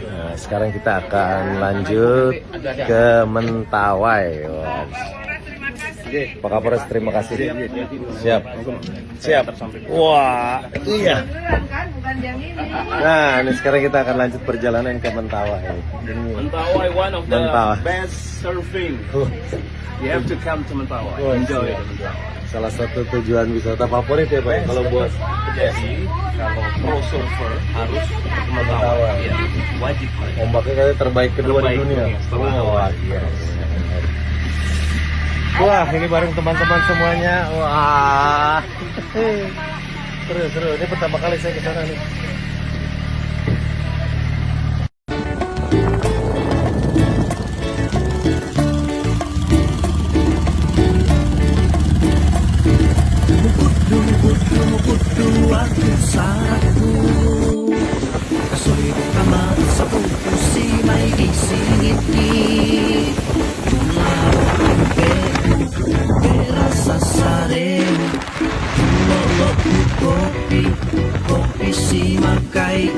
Nah, sekarang kita akan lanjut ke Mentawai. Wah. Pak Kapolres, terima kasih. Siap. Siap. Wah, iya. Nah, ini sekarang kita akan lanjut perjalanan ke Mentawai. Mentawai, one of the Mentawai. best surfing. You have to come to Mentawai. Oh, Enjoy iya. Mentawai. Salah satu tujuan wisata favorit ya Pak. Kalau buat pedesi, kalau pro surfer harus ke Mentawai. Ya, wajib. Ombaknya kayaknya terbaik kedua di Terbaik dunia. dunia, setelah Wah, iya. Wah, ini bareng teman-teman semuanya. Wah. Seru. Ini pertama kali saya ke sana nih. Kopi si makai